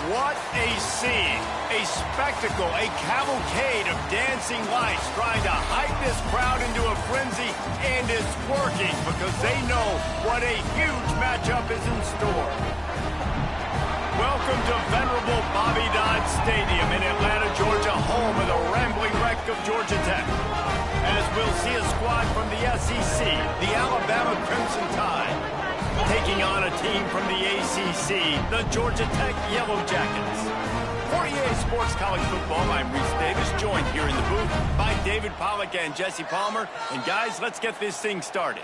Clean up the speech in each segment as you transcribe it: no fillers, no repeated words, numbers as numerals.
What a scene, a spectacle, a cavalcade of dancing lights trying to hype this crowd into a frenzy, and it's working because they know what a huge matchup is in store. Welcome to venerable Bobby Dodd Stadium in Atlanta, Georgia, home of the rambling wreck of Georgia Tech. As we'll see a squad from the SEC, the Alabama Crimson Tide, taking on a team from the ACC, the Georgia Tech Yellow Jackets. For EA Sports College Football, I'm Reese Davis, joined here in the booth by David Pollack and Jesse Palmer. And guys, let's get this thing started.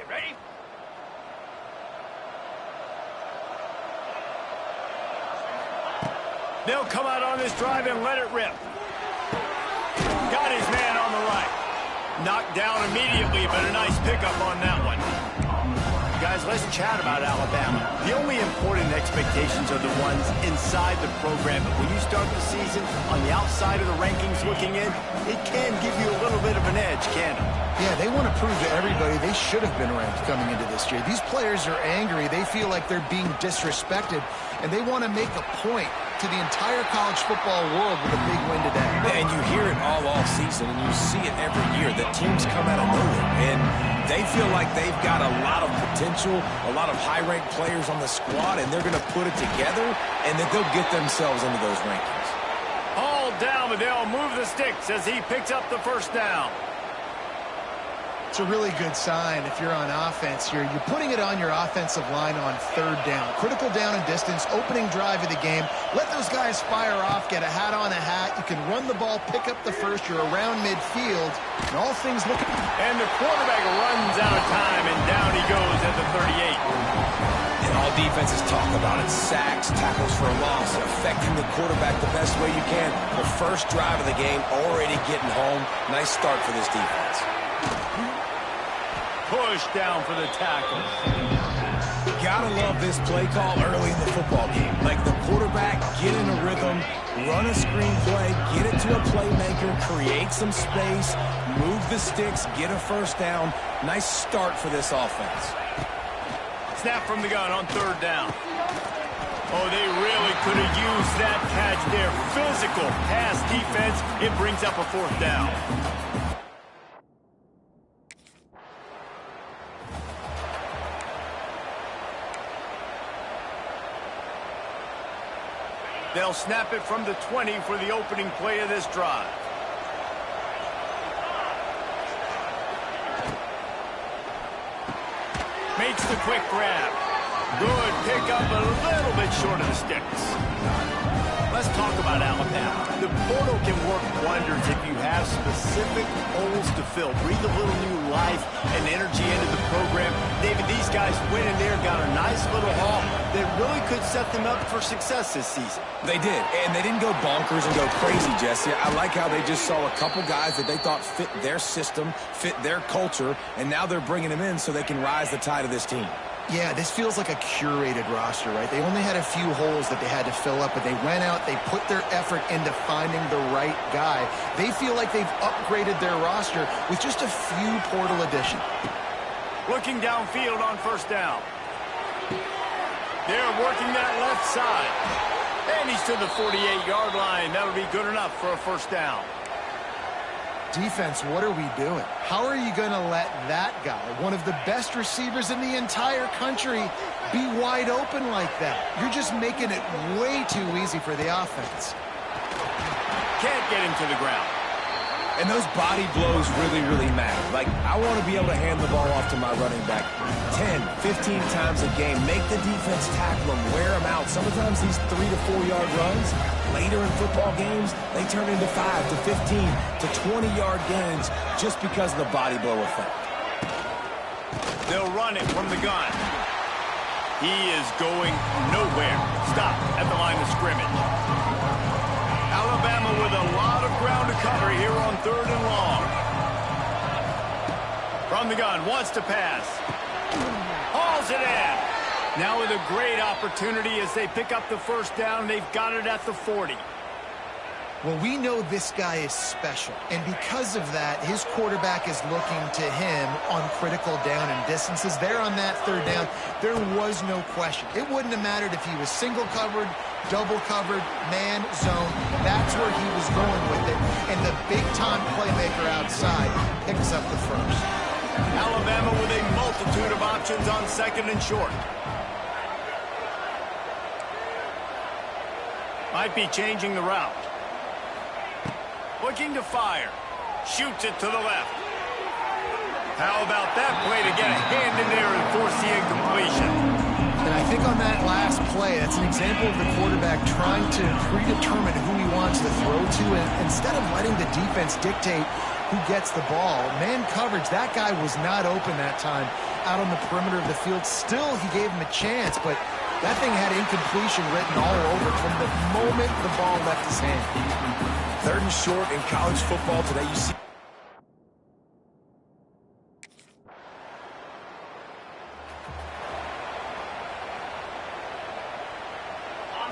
ready? They'll come out on this drive and let it rip. Got his man on the right. Knocked down immediately, but a nice pickup on that one. Guys, let's chat about Alabama. The only important expectations are the ones inside the program. But when you start the season on the outside of the rankings looking in, it can give you a little bit of an edge, can't it? Yeah, they want to prove to everybody they should have been ranked coming into this year. These players are angry. They feel like they're being disrespected, and they want to make a point to the entire college football world with a big win today. And you hear it all season, and you see it every year. The teams come out of nowhere, and they feel like they've got a lot of potential, a lot of high-ranked players on the squad, and they're going to put it together, and that they'll get themselves into those rankings. All down, but they'll move the sticks as he picks up the first down. It's a really good sign if you're on offense here. You're putting it on your offensive line on third down. Critical down and distance, opening drive of the game. Let those guys fire off, get a hat on a hat. You can run the ball, pick up the first. You're around midfield, and all things looking... And the quarterback runs out of time, and down he goes at the 38. And all defenses talk about it. Sacks, tackles for a loss, affecting the quarterback the best way you can. The first drive of the game, already getting home. Nice start for this defense. Push down for the tackle. Gotta love this play call early in the football game. Like the quarterback, get in a rhythm, run a screen play, get it to a playmaker, create some space, move the sticks, get a first down. Nice start for this offense. Snap from the gun on third down. Oh, they really could have used that catch there. Physical pass defense. It brings up a fourth down. They'll snap it from the 20 for the opening play of this drive. Makes the quick grab. Good pickup, a little bit short of the sticks. Let's talk about Alabama. The portal can work wonders if you have specific holes to fill. Breathe a little new life and energy into the program. David, these guys went in there, got a nice little haul that really could set them up for success this season. They did, and they didn't go bonkers and go crazy, Jesse. I like how they just saw a couple guys that they thought fit their system, fit their culture, and now they're bringing them in so they can rise the tide of this team. Yeah, this feels like a curated roster, right? They only had a few holes that they had to fill up, but they went out, they put their effort into finding the right guy. They feel like they've upgraded their roster with just a few portal additions. Looking downfield on first down. They're working that left side. And he's to the 48-yard line. That'll be good enough for a first down. Defense, what are we doing? How are you going to let that guy, one of the best receivers in the entire country, be wide open like that? You're just making it way too easy for the offense. Can't get him to the ground. And those body blows really, really matter. Like, I want to be able to hand the ball off to my running back 10, 15 times a game. Make the defense tackle him, wear him out. Sometimes these 3 to 4 yard runs, later in football games, they turn into 5 to 15 to 20-yard gains just because of the body blow effect. They'll run it from the gun. He is going nowhere. Stop at the line of scrimmage. Alabama with a lot of ground to cover here on third and long. From the gun, wants to pass. Hauls it in. Now with a great opportunity as they pick up the first down. They've got it at the 40. Well, we know this guy is special, and because of that, his quarterback is looking to him on critical down and distances. There on that third down, there was no question. It wouldn't have mattered if he was single covered, double covered, man, zone. That's where he was going with it, and the big-time playmaker outside picks up the first. Alabama with a multitude of options on second and short. Might be changing the route. Looking to fire. Shoots it to the left. How about that play to get a hand in there and force the incompletion? And I think on that last play, that's an example of the quarterback trying to predetermine who he wants to throw to, and instead of letting the defense dictate who gets the ball. Man coverage, that guy was not open that time. out on the perimeter of the field. Still, he gave him a chance, but that thing had incompletion written all over it from the moment the ball left his hand. 3rd and short in college football today. You see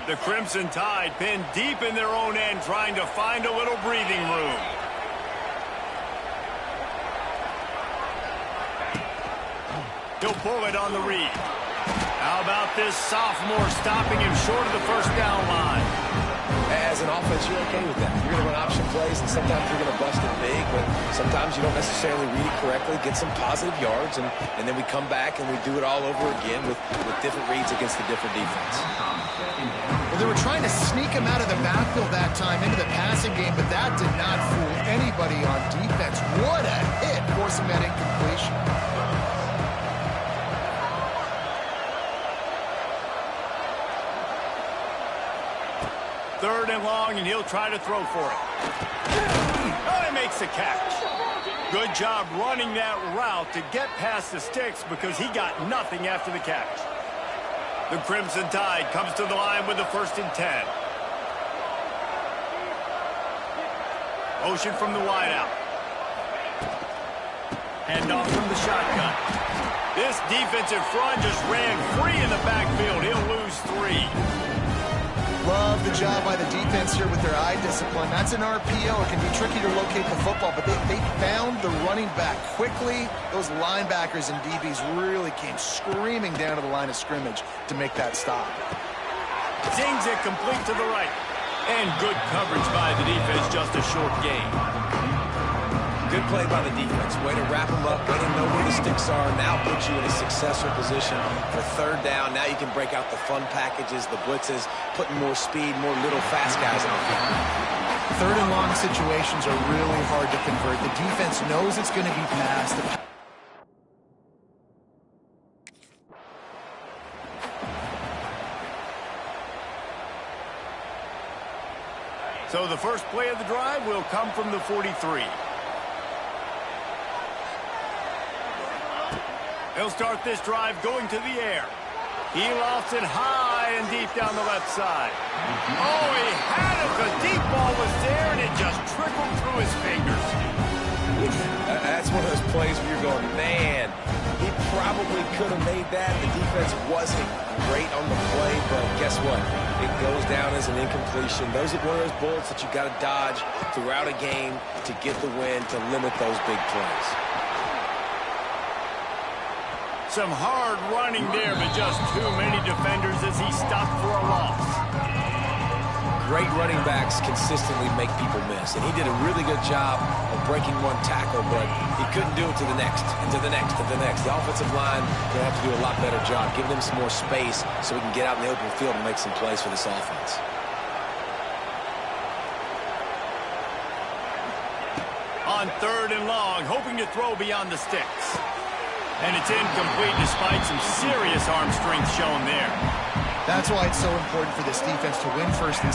the Crimson Tide pinned deep in their own end, trying to find a little breathing room. He'll pull it on the read. How about this sophomore stopping him short of the first down line? as an offense, you're okay with that. You're going to run option plays, and sometimes you're going to bust it big, but sometimes you don't necessarily read it correctly, get some positive yards, and then we come back and we do it all over again with different reads against the different defense. Well, they were trying to sneak him out of the backfield that time into the passing game, but that did not fool anybody on defense. What a hit, forcing that incompletion. Third and long, and he'll try to throw for it. Oh, he makes the catch. Good job running that route to get past the sticks because he got nothing after the catch. The Crimson Tide comes to the line with the 1st and 10. Motion from the wideout. Handoff from the shotgun. This defensive front just ran free in the backfield. He'll lose 3. Love the job by the defense here with their eye discipline. That's an RPO. It can be tricky to locate the football, but they found the running back quickly. Those linebackers and DBs really came screaming down to the line of scrimmage to make that stop. Zings it complete to the right. And good coverage by the defense, just a short gain. Good play by the defense. Way to wrap them up, way to know where the sticks are. Now put you in a successful position for 3rd down. Now you can break out the fun packages, the blitzes, putting more speed, more little fast guys on the field. 3rd and long situations are really hard to convert. The defense knows it's going to be passed. So the first play of the drive will come from the 43. He'll start this drive going to the air. He lofts it high and deep down the left side. Oh, he had it. The deep ball was there, and it just trickled through his fingers. That's one of those plays where you're going, man, he probably could have made that. The defense wasn't great on the play, but guess what? It goes down as an incompletion. Those are one of those bullets that you got to dodge throughout a game to get the win, to limit those big plays. Some hard running there, but just too many defenders as he stopped for a loss. Great running backs consistently make people miss, and he did a really good job of breaking one tackle, but he couldn't do it to the next, and to the next, and to the next. The offensive line going to have to do a lot better job, giving him some more space so he can get out in the open field and make some plays for this offense. On 3rd and long, hoping to throw beyond the sticks. And it's incomplete despite some serious arm strength shown there. That's why it's so important for this defense to win first and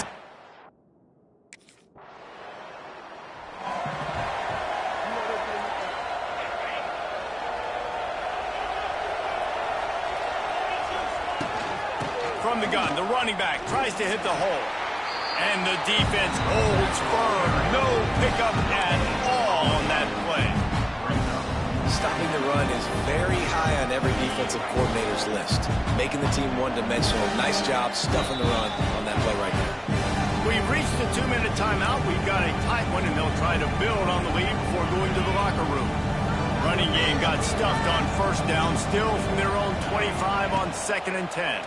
from the gun, the running back tries to hit the hole. And the defense holds firm. No pickup at all on that play. Stopping the run is very high on every defensive coordinator's list. Making the team one-dimensional. Nice job stuffing the run on that play right there. We've reached the 2-minute timeout. We've got a tight one, and they'll try to build on the lead before going to the locker room. Running game got stuffed on 1st down, still from their own 25 on 2nd and 10.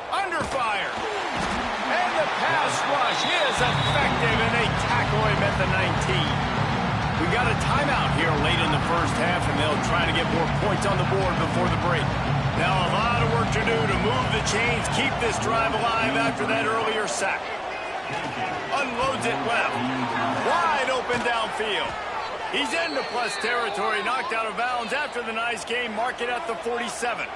Under fire. And the pass rush is effective, and they tackle him at the 19. We got a timeout here late in the 1st half, and they'll try to get more points on the board before the break. Now a lot of work to do to move the chains, keep this drive alive after that earlier sack. Unloads it left. Wide open downfield. He's into plus territory, knocked out of bounds after the nice game, mark it at the 47.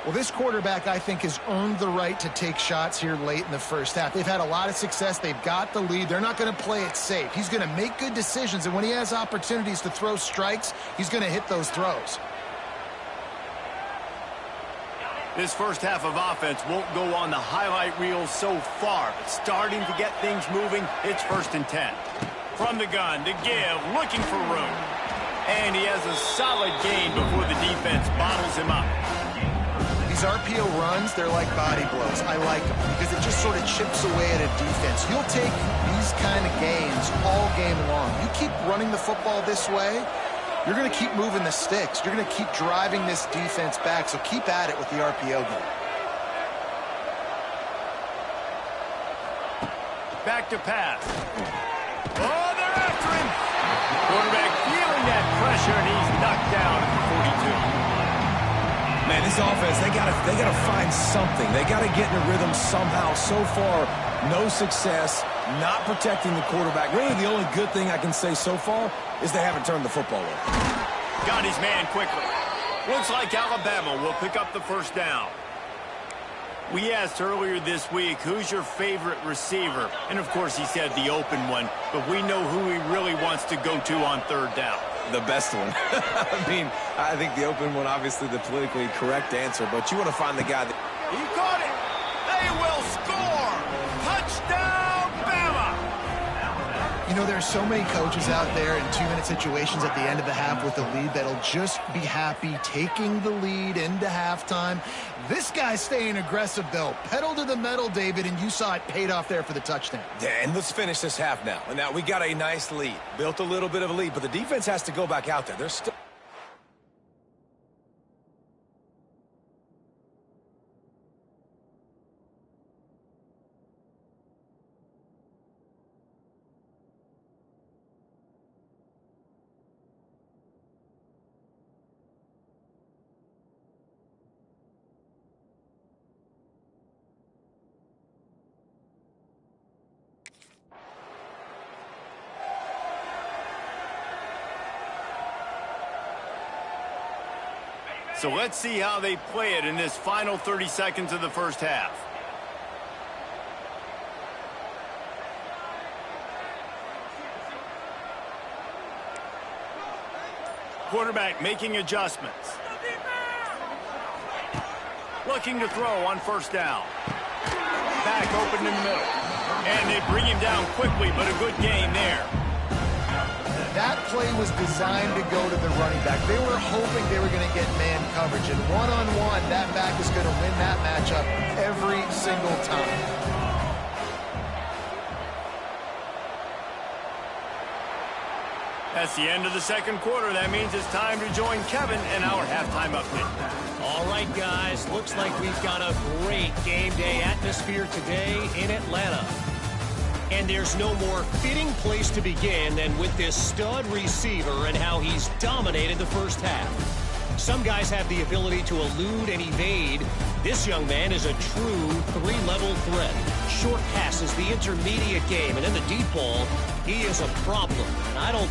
well, this quarterback, I think, has earned the right to take shots here late in the 1st half. They've had a lot of success. They've got the lead. They're not going to play it safe. He's going to make good decisions, and when he has opportunities to throw strikes, he's going to hit those throws. This first half of offense won't go on the highlight reel so far, but starting to get things moving, it's 1st and 10. From the gun to give, looking for room. And he has a solid gain before the defense bottles him up. These RPO runs, they're like body blows. I like them because it just sort of chips away at a defense. You'll take these kind of gains all game long. You keep running the football this way, you're going to keep moving the sticks. You're going to keep driving this defense back, so keep at it with the RPO game. Back to pass. Oh, they're after him. Quarterback feeling that pressure, and he's knocked down at the 42. Man, this offense, they gotta find something. They gotta get in a rhythm somehow. So far, no success, not protecting the quarterback. Really, the only good thing I can say so far is they haven't turned the football over. Got his man quickly. Looks like Alabama will pick up the 1st down. We asked earlier this week, who's your favorite receiver? And, of course, he said the open one, but we know who he really wants to go to on 3rd down. The best one. I mean, I think the open one, obviously the politically correct answer, but you want to find the guy that... He caught it. They will score. Touchdown, Bama. You know, there are so many coaches out there in 2-minute situations at the end of the half with the lead that'll just be happy taking the lead into halftime. This guy's staying aggressive, though. Pedal to the metal, David, and you saw it paid off there for the touchdown. Yeah, and let's finish this half now. And now we got a nice lead. Built a little bit of a lead, but the defense has to go back out there. They're still... So let's see how they play it in this final 30 seconds of the 1st half. Quarterback making adjustments. Looking to throw on 1st down. Back open in the middle. And they bring him down quickly, but a good gain there. That play was designed to go to the running back. They were hoping they were going to get man coverage. And one-on-one, that back is going to win that matchup every single time. That's the end of the 2nd quarter. That means it's time to join Kevin in our halftime update. All right, guys. Looks like we've got a great game day atmosphere today in Atlanta. And there's no more fitting place to begin than with this stud receiver and how he's dominated the 1st half. Some guys have the ability to elude and evade. This young man is a true 3-level threat. Short passes, the intermediate game, and in the deep ball, he is a problem. And I don't...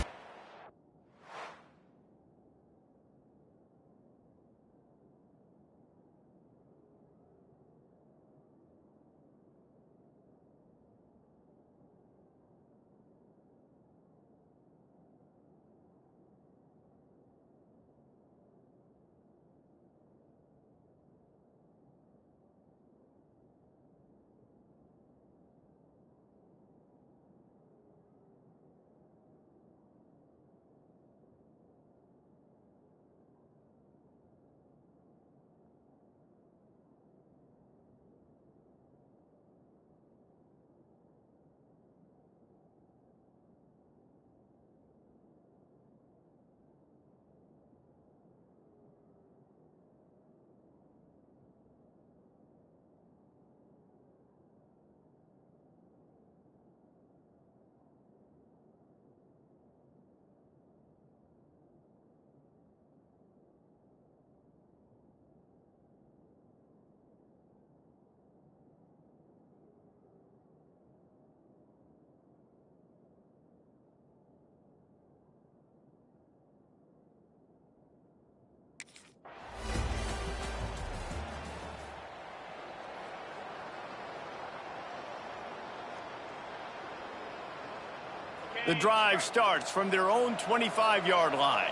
The drive starts from their own 25-yard line.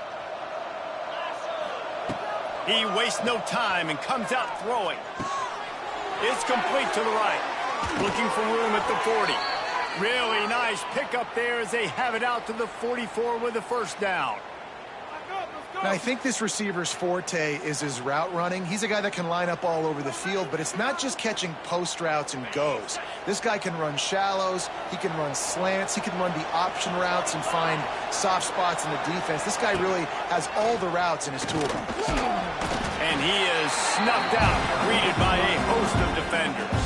He wastes no time and comes out throwing. It's complete to the right. Looking for room at the 40. Really nice pickup there as they have it out to the 44 with a first down. Now, I think this receiver's forte is his route running. He's a guy that can line up all over the field, but it's not just catching post routes and goes. This guy can run shallows, he can run slants, he can run the option routes and find soft spots in the defense. This guy really has all the routes in his toolbox. And he is snuffed out, greeted by a host of defenders.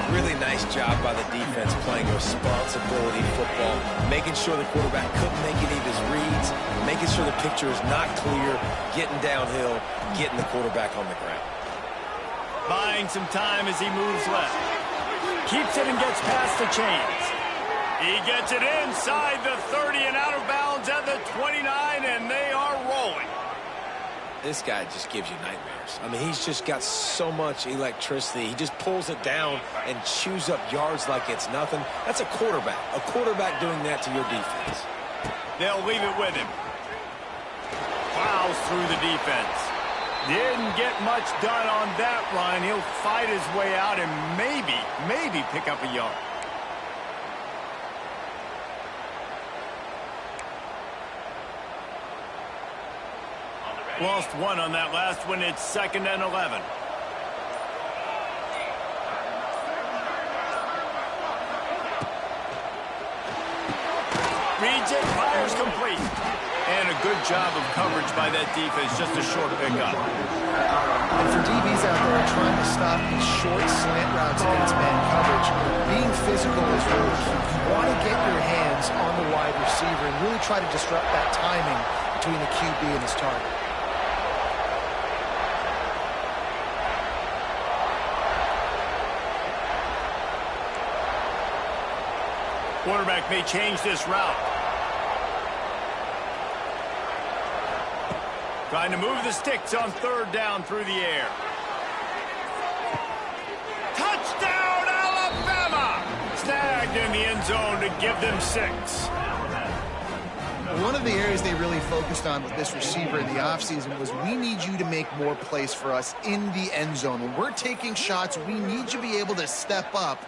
Really nice job by the defense playing responsibility football, making sure the quarterback couldn't make any of his reads, making sure the picture is not clear, getting downhill, getting the quarterback on the ground. Buying some time as he moves left. Keeps it and gets past the chains. He gets it inside the 30 and out of bounds at the 29, and they are rolling. This guy just gives you nightmares. I mean, he's just got so much electricity. He just pulls it down and chews up yards like it's nothing. That's a quarterback. A quarterback doing that to your defense. They'll leave it with him. Plows through the defense. Didn't get much done on that run. He'll fight his way out and maybe pick up a yard. Lost one on that last one. It's 2nd and 11. Reads it, fires complete. And a good job of coverage by that defense. Just a short pickup. And for DBs out there trying to stop these short slant routes against man coverage, being physical is really key. You want to get your hands on the wide receiver and really try to disrupt that timing between the QB and his target. Quarterback may change this route. Trying to move the sticks on 3rd down through the air. Touchdown, Alabama! Snagged in the end zone to give them 6. One of the areas they really focused on with this receiver in the offseason was we need you to make more plays for us in the end zone. When we're taking shots, we need you to be able to step up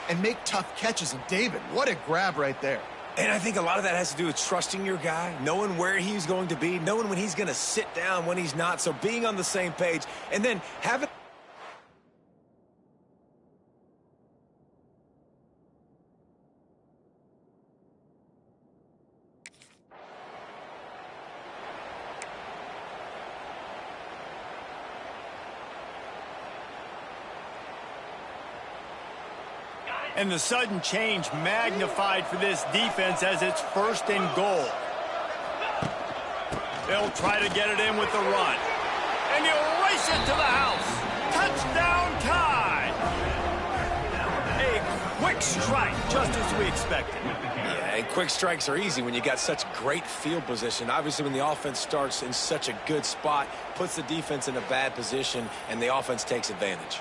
and make tough catches. And David, what a grab right there. And I think a lot of that has to do with trusting your guy, knowing where he's going to be, knowing when he's going to sit down, when he's not. So being on the same page, and then having... And the sudden change magnified for this defense as it's 1st and goal. They'll try to get it in with the run. And he'll race it to the house. Touchdown Tide! A quick strike, just as we expected. Yeah, and quick strikes are easy when you got such great field position. Obviously, when the offense starts in such a good spot, puts the defense in a bad position, and the offense takes advantage.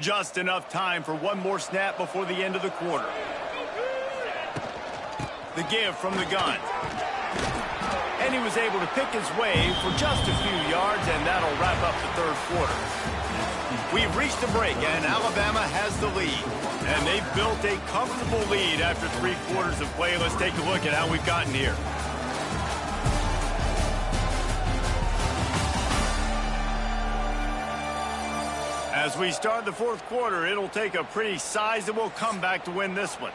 Just enough time for one more snap before the end of the quarter. The give from the gun. And he was able to pick his way for just a few yards, and that'll wrap up the 3rd quarter. We've reached the break, and Alabama has the lead. And they've built a comfortable lead after 3 quarters of play. Let's take a look at how we've gotten here. As we start the 4th quarter, it'll take a pretty sizable comeback to win this one.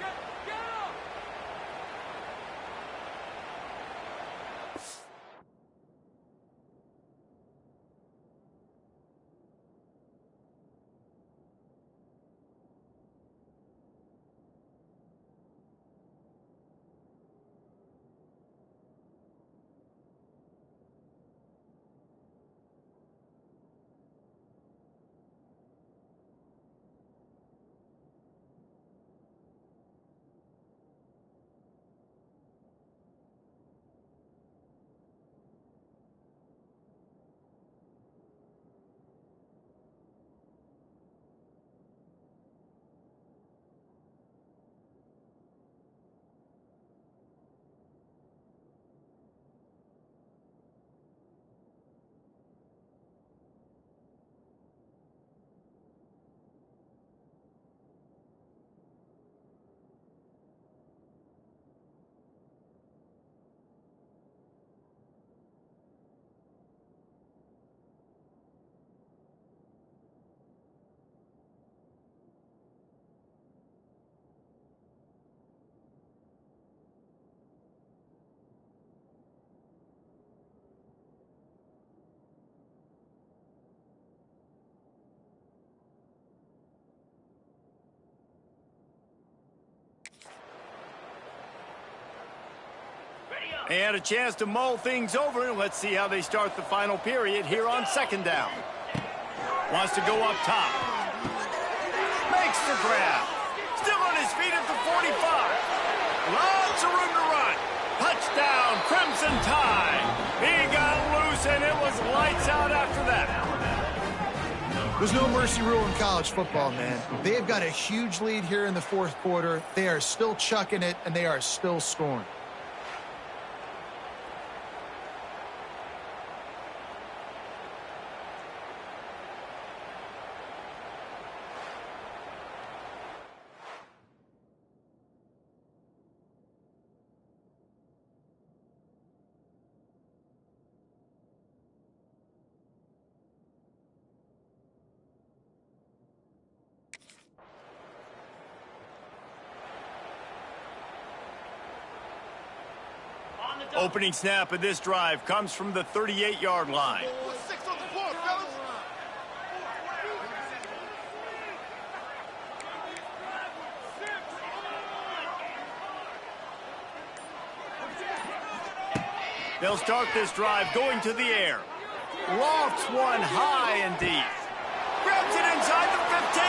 And a chance to mull things over, and let's see how they start the final period here on 2nd down. Wants to go up top. Makes the grab. Still on his feet at the 45. Lots of room to run. Touchdown, Crimson Tide. He got loose, and it was lights out after that. There's no mercy rule in college football, man. They've got a huge lead here in the 4th quarter. They are still chucking it, and they are still scoring. Opening snap of this drive comes from the 38-yard line. They'll start this drive going to the air. Lofts one high and deep. Grabs it inside the 15.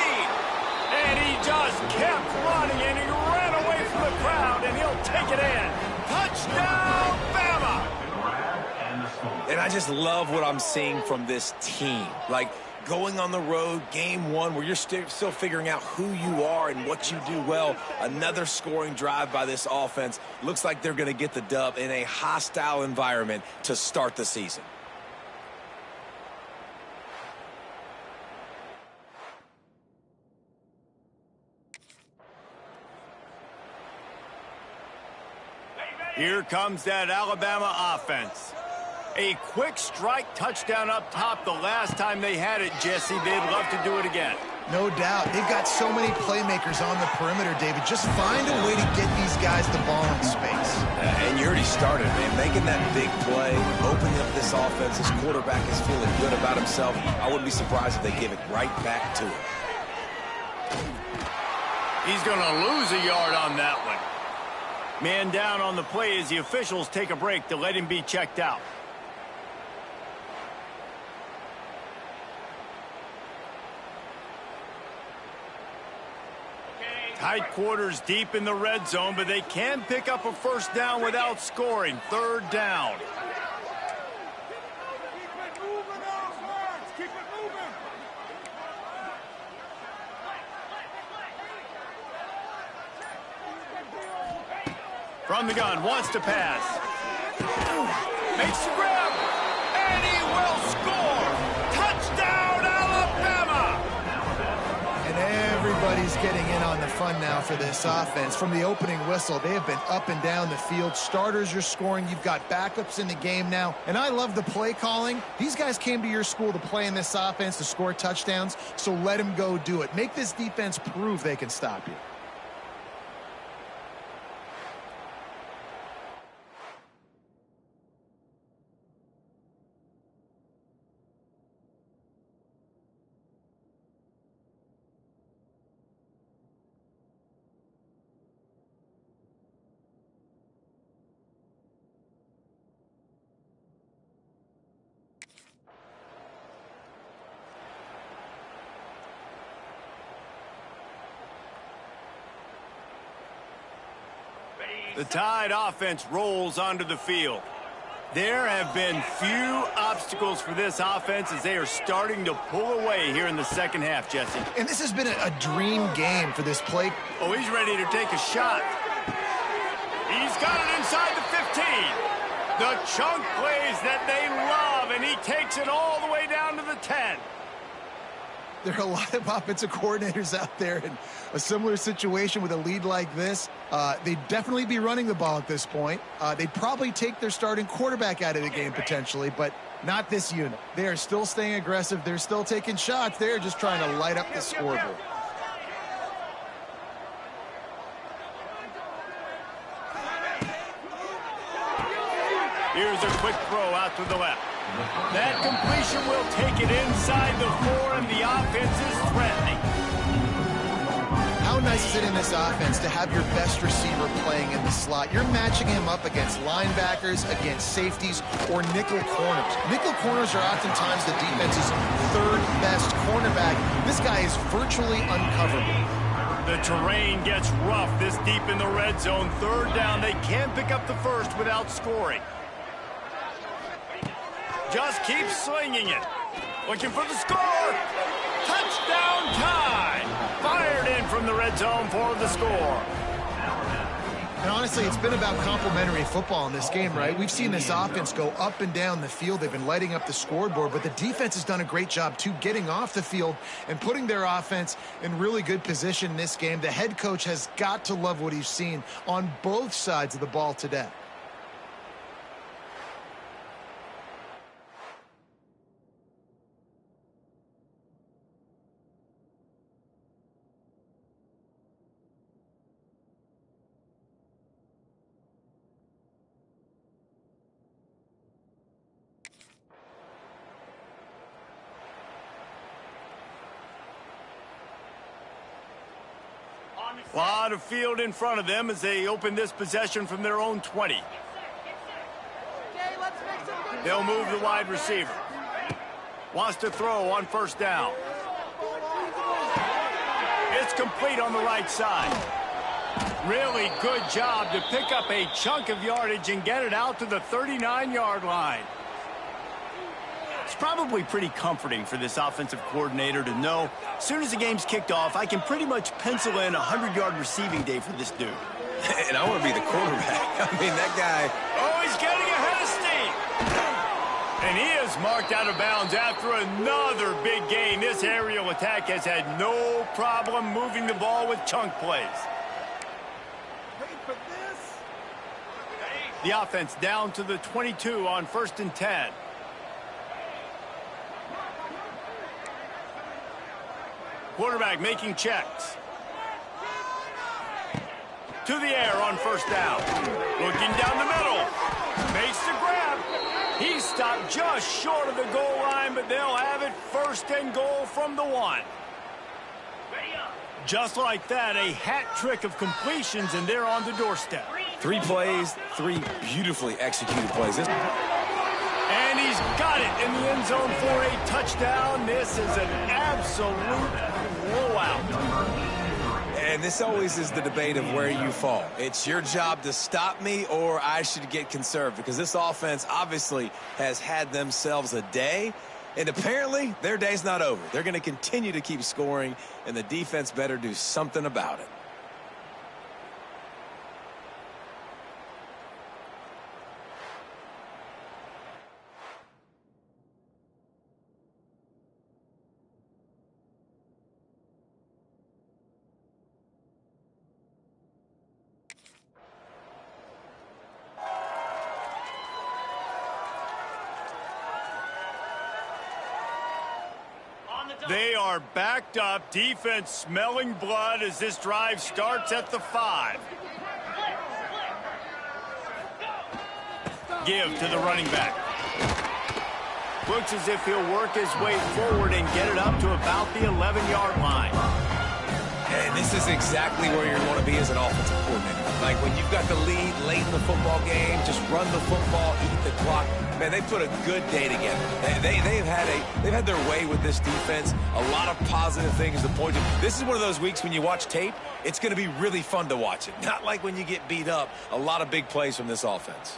And he just kept running, and he ran away from the crowd, and he'll take it in. Touchdown, Bama! And I just love what I'm seeing from this team. Like, going on the road, game 1, where you're still figuring out who you are and what you do well. Another scoring drive by this offense. Looks like they're going to get the dub in a hostile environment to start the season. Here comes that Alabama offense. A quick strike touchdown up top the last time they had it, Jesse. They'd love to do it again. No doubt. They've got so many playmakers on the perimeter, David. Just find a way to get these guys the ball in space. And you already started, man. Making that big play, opening up this offense. This quarterback is feeling good about himself. I wouldn't be surprised if they give it right back to him. He's going to lose a yard on that one. Man down on the play as the officials take a break to let him be checked out. Tight quarters deep in the red zone, but they can pick up a first down without scoring. 3rd down. From the gun, wants to pass. Makes the grab, and he will score. Touchdown, Alabama! Everybody's getting in on the fun now for this offense. From the opening whistle, they have been up and down the field. Starters are scoring. You've got backups in the game now. And I love the play calling. These guys came to your school to play in this offense to score touchdowns, so let them go do it. Make this defense prove they can stop you. The Tide offense rolls onto the field. There have been few obstacles for this offense as they are starting to pull away here in the second half, Jesse. And this has been a dream game for this play. Oh, he's ready to take a shot. He's got it inside the 15. The chunk plays that they love, and he takes it all the way down to the 10. There are a lot of offensive coordinators out there in a similar situation with a lead like this. They'd definitely be running the ball at this point. They'd probably take their starting quarterback out of the game potentially, but not this unit. They are still staying aggressive. They're still taking shots. They're just trying to light up the scoreboard. Here's a quick throw out to the left. That completion will take it inside the 4, and the offense is threatening. How nice is it in this offense to have your best receiver playing in the slot? You're matching him up against linebackers, against safeties, or nickel corners. Nickel corners are oftentimes the defense's third best cornerback. This guy is virtually uncoverable. The terrain gets rough this deep in the red zone. Third down, they can't pick up the first without scoring. Just keep slinging it. Looking for the score. Touchdown Tide. Fired in from the red zone for the score. And honestly, it's been about complementary football in this game, right? We've seen this offense go up and down the field. They've been lighting up the scoreboard, but the defense has done a great job, too, getting off the field and putting their offense in really good position in this game. The head coach has got to love what he's seen on both sides of the ball today. A lot of field in front of them as they open this possession from their own 20. They'll move the wide receiver. Wants to throw on first down. It's complete on the right side. Really good job to pick up a chunk of yardage and get it out to the 39-yard line. It's probably pretty comforting for this offensive coordinator to know as soon as the game's kicked off, I can pretty much pencil in a 100-yard receiving day for this dude. And I want to be the quarterback. I mean, that guy... Oh, he's getting ahead of steam. And he is marked out of bounds after another big gain. This aerial attack has had no problem moving the ball with chunk plays. The offense down to the 22 on 1st and 10. Quarterback making checks. To the air on first down. Looking down the middle. Makes the grab. He stopped just short of the goal line, but they'll have it 1st and goal from the 1. Just like that, a hat trick of completions, and they're on the doorstep. 3 plays, 3 beautifully executed plays. And he's got it in the end zone for a touchdown. This is an absolute blowout. And this always is the debate of where you fall. It's your job to stop me or I should get conserved, because this offense obviously has had themselves a day, and apparently their day's not over. They're going to continue to keep scoring, and the defense better do something about it. They are backed up, defense smelling blood as this drive starts at the 5. Give to the running back. Looks as if he'll work his way forward and get it up to about the 11-yard line. And this is exactly where you want to be as an offensive coordinator. Like when you've got the lead late in the football game, just run the football, eat the clock. Man, they put a good day together. They've had their way with this defense. A lot of positive things to point to. This is one of those weeks when you watch tape, it's going to be really fun to watch it. Not like when you get beat up. A lot of big plays from this offense.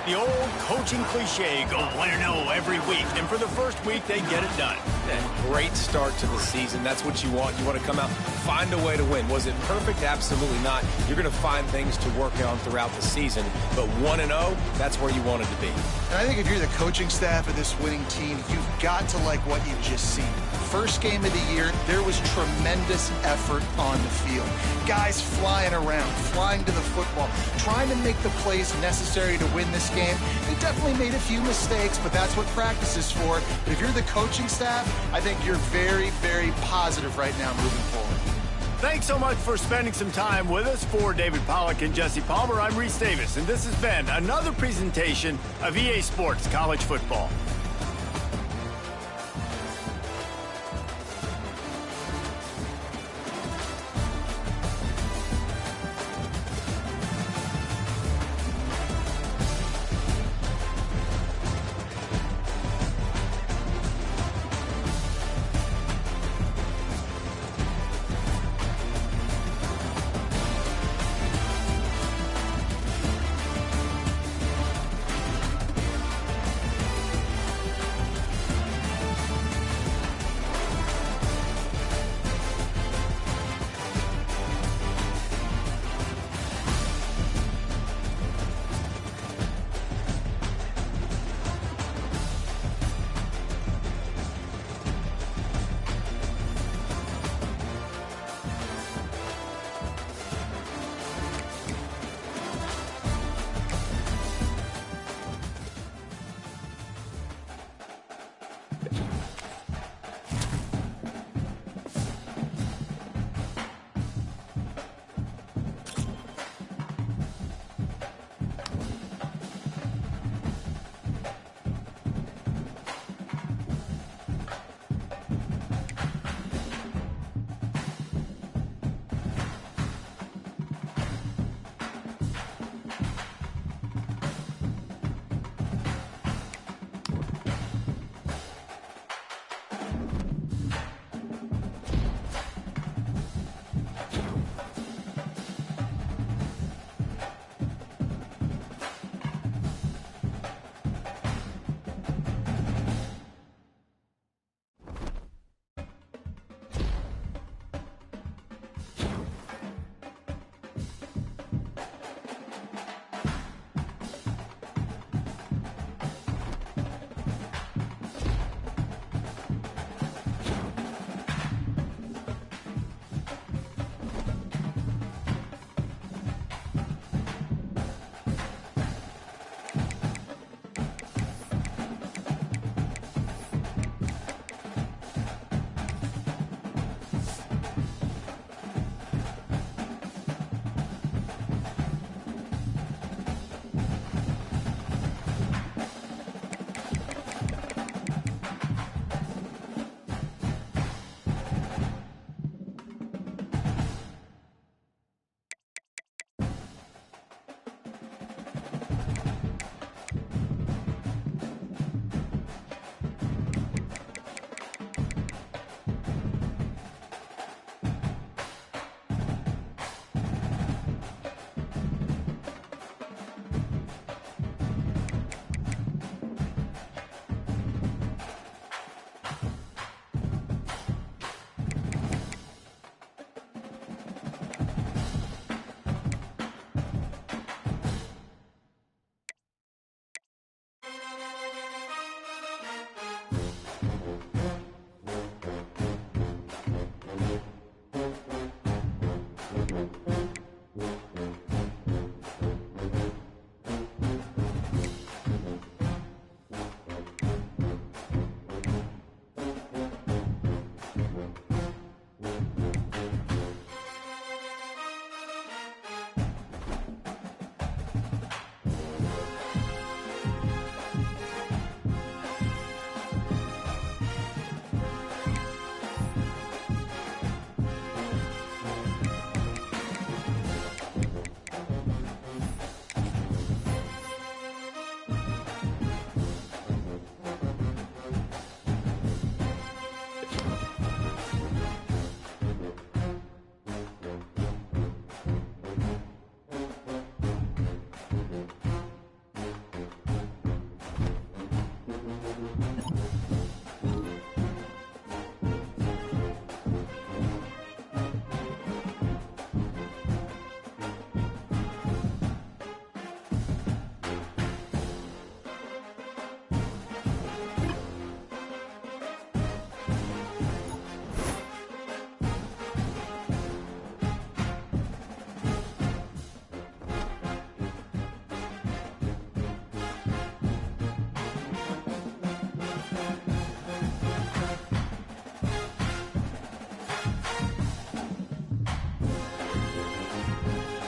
The old coaching cliche, go 1-0 every week. And for the first week, they get it done. And great start to the season. That's what you want. You want to come out, find a way to win. Was it perfect? Absolutely not. You're going to find things to work on throughout the season. But 1-0, that's where you wanted to be. And I think if you're the coaching staff of this winning team, you've got to like what you've just seen. First game of the year, there was tremendous effort on the field. Guys flying around, flying to the football, trying to make the plays necessary to win this game. They definitely made a few mistakes, but that's what practice is for. But if you're the coaching staff, I think you're very, very positive right now moving forward. Thanks so much for spending some time with us. For David Pollack and Jesse Palmer, I'm Reese Davis, and this has been another presentation of EA Sports College Football.